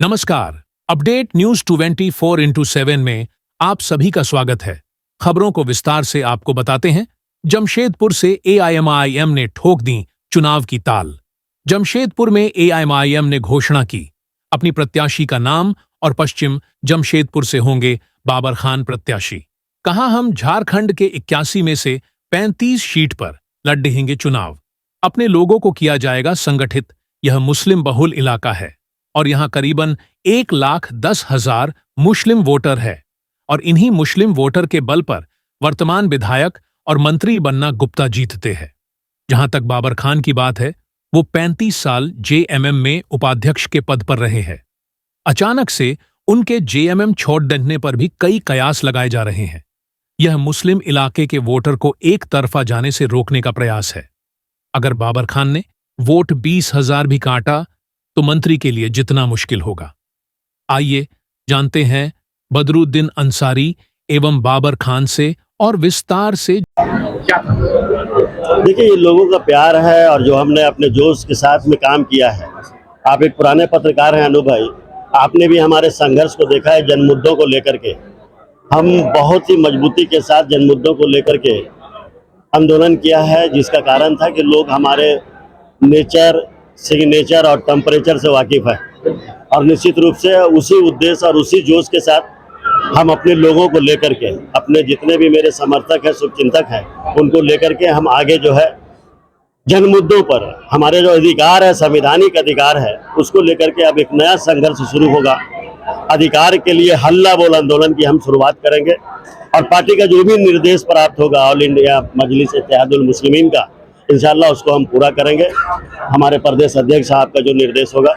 नमस्कार। Update news 24x7 में आप सभी का स्वागत है। खबरों को विस्तार से आपको बताते हैं। जमशेदपुर से एआईएमआईएम ने ठोक दी चुनाव की ताल। जमशेदपुर में एआईएमआईएम ने घोषणा की अपनी प्रत्याशी का नाम और पश्चिम जमशेदपुर से होंगे बाबर खान प्रत्याशी। कहा, हम झारखंड के 81 में से 35 सीट पर लड़ेंगे चुनाव। अपने लोगों को किया जाएगा संगठित। यह मुस्लिम बहुल इलाका है और यहाँ करीबन 1,10,000 मुस्लिम वोटर है और इन्हीं मुस्लिम वोटर के बल पर वर्तमान विधायक और मंत्री बनना गुप्ता जीतते हैं। जहां तक बाबर खान की बात है, वो 35 साल जेएमएम में उपाध्यक्ष के पद पर रहे हैं। अचानक से उनके जेएमएम छोड़ देने पर भी कई कयास लगाए जा रहे हैं। यह मुस्लिम इलाके के वोटर को एक तरफा जाने से रोकने का प्रयास है। अगर बाबर खान ने वोट 20,000 भी काटा तो मंत्री के लिए जितना मुश्किल होगा। आइए जानते हैं बदरुद्दीन अंसारी एवं बाबर खान से और विस्तार से। देखिए, ये लोगों का प्यार है और जो हमने अपने जोश के साथ में काम किया है। आप एक पुराने पत्रकार हैं अनु भाई, आपने भी हमारे संघर्ष को देखा है। जन मुद्दों को लेकर के हम बहुत ही मजबूती के साथ जन मुद्दों को लेकर के आंदोलन किया है, जिसका कारण था कि लोग हमारे नेचर, सिग्नेचर और टेम्परेचर से वाकिफ़ है और निश्चित रूप से उसी उद्देश्य और उसी जोश के साथ हम अपने लोगों को लेकर के, अपने जितने भी मेरे समर्थक हैं, शुभचिंतक हैं, उनको लेकर के हम आगे जो है जन मुद्दों पर हमारे जो अधिकार है, संवैधानिक अधिकार है, उसको लेकर के अब एक नया संघर्ष शुरू होगा। अधिकार के लिए हल्ला बोल आंदोलन की हम शुरुआत करेंगे और पार्टी का जो भी निर्देश प्राप्त होगा ऑल इंडिया मजलिस इत्तेहादुल मुस्लिमीन का, इंशाअल्लाह उसको हम पूरा करेंगे। हमारे प्रदेश अध्यक्ष साहब का जो निर्देश होगा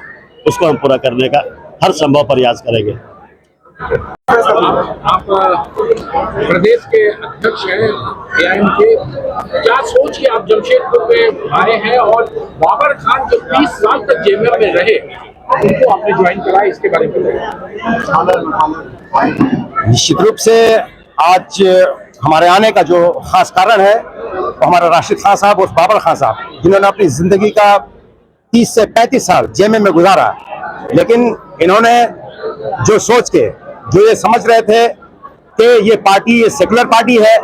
उसको हम पूरा करने का हर संभव प्रयास करेंगे। आप प्रदेश के अध्यक्ष हैं एआईएम के, क्या सोच के आप जमशेदपुर में आए हैं और बाबर खान जो 30 साल तक जेएमएम में रहे उनको आपने ज्वाइन करा, इसके बारे में बताइए। निश्चित रूप से आज हमारे आने का जो खास कारण है वो हमारा राशिद खान साहब और बाबर खान साहब, जिन्होंने अपनी जिंदगी का 30 से 35 साल जेएमएम में गुजारा, लेकिन इन्होंने जो सोच के, जो ये समझ रहे थे कि ये पार्टी ये सेकुलर पार्टी है,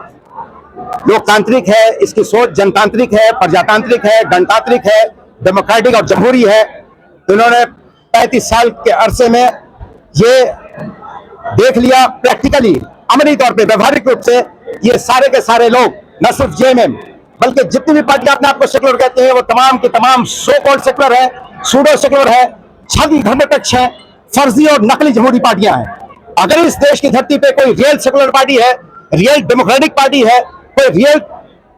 लोकतांत्रिक है, इसकी सोच जनतांत्रिक है, प्रजातांत्रिक है, गणतांत्रिक है, डेमोक्रेटिक और जमहूरी है, तो इन्होंने 35 साल के अरसे में ये देख लिया प्रैक्टिकली, अमली तौर पे, व्यवहारिक रूप से ये सारे के सारे लोग न सिर्फ जेएमएम बल्कि जितनी भी पार्टी अपने आप को सेकुलर कहते हैं वो तमाम के तमाम सो कॉल्ड सेकुलर है, सूडो सेकुलर है, छद्म धर्मनिरपेक्ष है, फर्जी और नकली जमहूरी पार्टियां हैं। अगर इस देश की धरती पे कोई रियल सेकुलर पार्टी है, रियल डेमोक्रेटिक पार्टी है, कोई रियल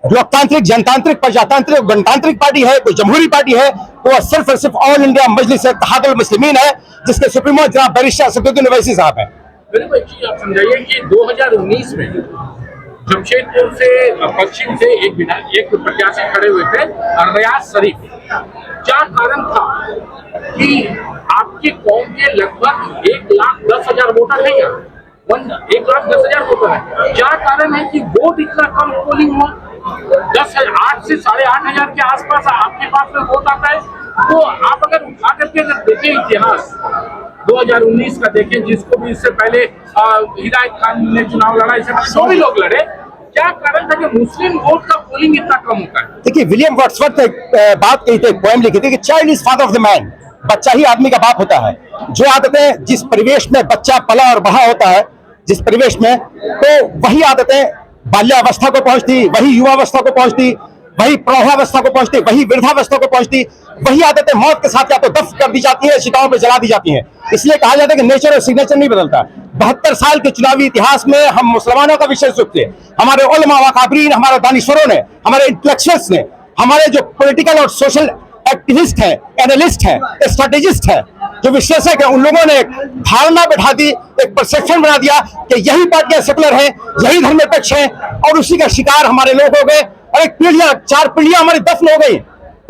लोकतांत्रिक, जनतांत्रिक, प्रजातांत्रिक, गणतांत्रिक पार्टी है, कोई जमहूरी पार्टी है, तो वह सिर्फ और सिर्फ ऑल इंडिया मजलिस इत्तेहादुल मुस्लिमीन है, जिसके सुप्रीमो जनाब बैरिस्टर असदुद्दीन ओवैसी साहब हैं। बिल्कुल, आप समझाइए कि 2019 में जमशेदपुर से पश्चिम से एक प्रत्याशी खड़े हुए थे, रियाज शरीफ। क्या कारण था कि आपकी कौम के लगभग 1,10,000 वोटर है, 1,10,000 वोटर है, क्या कारण है कि वोट इतना कम पोलिंग हुआ? 8 से 8,500 के आसपास आपके पास में वोट आता है। तो आप अगर उठा करके देखें इतिहास 2019 का देखें, जिसको भी इससे पहले हिदायत खान ने चुनाव लड़ा, इससे जो भी लोग लड़े, क्या कारण था कि मुस्लिम वोट का पोलिंग इतना कम होता है? देखिए, विलियम वर्ड्सवर्थ ने बात कही थी, एक पोएम लिखी थी कि child is father of the man, बच्चा ही आदमी का बाप होता है। जो आदतें जिस परिवेश में बच्चा पला और बड़ा होता है, जिस परिवेश में, तो वही आदतें बाल्यावस्था को पहुंचती, वही युवावस्था को पहुंचती, वही प्रौढ़ावस्था को पहुंचती, वही वृद्धावस्था को पहुंचती, वही आदतें मौत के साथ या तो दफ्न कर दी जाती है, चिताओं पे जला दी जाती हैं। इसलिए कहा जाता है कि नेचर और सिग्नेचर नहीं बदलता। 72 साल के चुनावी इतिहास में हम मुसलमानों का विशेष रूप से, हमारे उलमा व काबरीन, हमारे दानिशवरों ने, हमारे इंटेलेक्चुअल्स ने, हमारे जो पॉलिटिकल और सोशल एक्टिविस्ट हैं, एनालिस्ट हैं, स्ट्रेटेजिस्ट हैं, जो विश्लेषक हैं, उन लोगों ने एक धारणा बैठा दी, एक परसेप्शन बना दिया कि यही पार्टियां सेकुलर हैं, यही धर्मनिरपेक्ष हैं, और उसी का शिकार हमारे लोग हो गए और एक पीढ़ियां, 4 पीढ़ियां हमारी दफन हो गई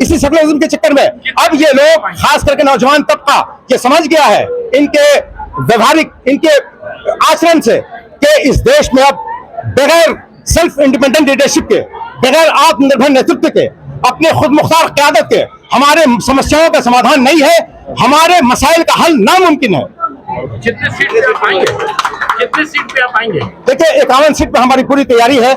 इसी सेकुलरिज्म के चक्कर में। अब ये लोग, खास करके नौजवान तबका, ये समझ गया है इनके व्यवहारिक, इनके आचरण से, कि इस देश में अब बगैर सेल्फ इंडिपेंडेंट लीडरशिप के, बगैर आत्मनिर्भर नेतृत्व के, अपने खुद मुख्तार क़यादत के हमारे समस्याओं का समाधान नहीं है। हमारे मसाइल का हल नामुमकिन है। कितने सीट पे आप आएंगे? कितने सीट पे आप आएंगे? देखिए 51 सीट पे हमारी पूरी तैयारी है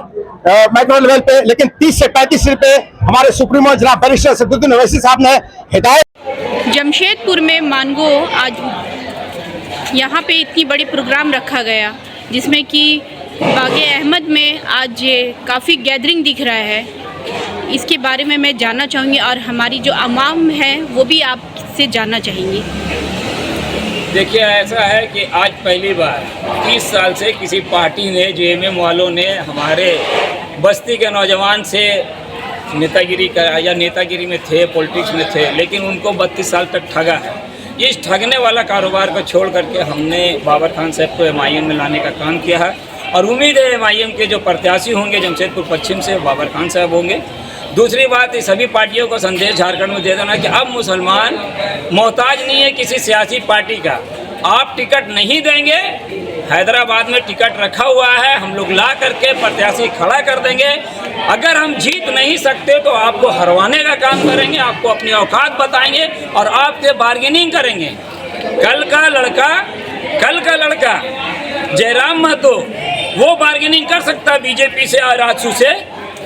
माइक्रो लेवल पे, लेकिन 30 से 35 सीट पे हमारे सुप्रीमो जनाब बैरिस्टर सदरुद्दीन ओवैसी साहब ने हिदायत। जमशेदपुर में मानगो आज यहाँ पे इतनी बड़ी प्रोग्राम रखा गया जिसमें कि बागे अहमद में आज काफ़ी गैदरिंग दिख रहा है, इसके बारे में मैं जानना चाहूँगी और हमारी जो आवाम है वो भी आपसे जानना चाहेंगी। देखिए ऐसा है कि आज पहली बार 30 साल से किसी पार्टी ने जेएमएम वालों ने हमारे बस्ती के नौजवान से नेतागिरी करा या नेतागिरी में थे, पॉलिटिक्स में थे, लेकिन उनको 32 साल तक ठगा है। इस ठगने वाला कारोबार को छोड़ करके हमने बाबर खान साहब को एमआईएम में लाने का काम किया है और उम्मीद है एमआईएम के जो प्रत्याशी होंगे जमशेदपुर पश्चिम से बाबर खान साहब होंगे। दूसरी बात, इस सभी पार्टियों को संदेश झारखंड में दे देना कि अब मुसलमान मोहताज नहीं है किसी सियासी पार्टी का। आप टिकट नहीं देंगे, हैदराबाद में टिकट रखा हुआ है, हम लोग ला करके प्रत्याशी खड़ा कर देंगे। अगर हम जीत नहीं सकते तो आपको हरवाने का काम करेंगे, आपको अपनी औकात बताएंगे और आपसे बार्गेनिंग करेंगे। कल का लड़का जयराम महतो वो बार्गेनिंग कर सकता है बीजेपी से और राजसू से,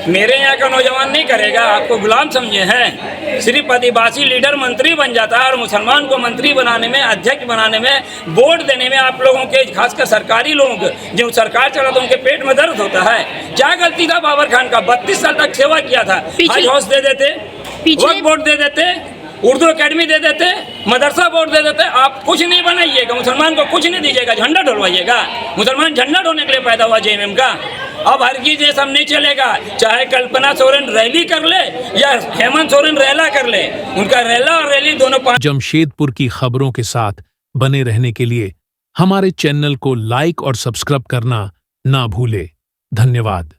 मेरे यहाँ का नौजवान नहीं करेगा। आपको गुलाम समझे हैं, सिर्फ आदिवासी लीडर मंत्री बन जाता है और मुसलमान को मंत्री बनाने में, अध्यक्ष बनाने में, वोट देने में आप लोगों के, खासकर सरकारी लोग जो सरकार चलाते उनके पेट में दर्द होता है। क्या गलती था बाबर खान का? 32 साल तक सेवा किया था। हज हाउस दे देते, वक्फ बोर्ड दे देते, उर्दू एकेडमी दे देते, मदरसा बोर्ड दे देते। आप कुछ नहीं बनाइएगा, मुसलमान को कुछ नहीं दीजिएगा, झंडा ढोलवाइएगा। मुसलमान झंडा ढोने के लिए पैदा हुआ जेएमएम का। अब हरगिज ये सब नहीं चलेगा, चाहे कल्पना सोरेन रैली कर ले या हेमंत सोरेन रैला कर ले, उनका रैला और रैली दोनों। जमशेदपुर की खबरों के साथ बने रहने के लिए हमारे चैनल को लाइक और सब्सक्राइब करना ना भूले। धन्यवाद।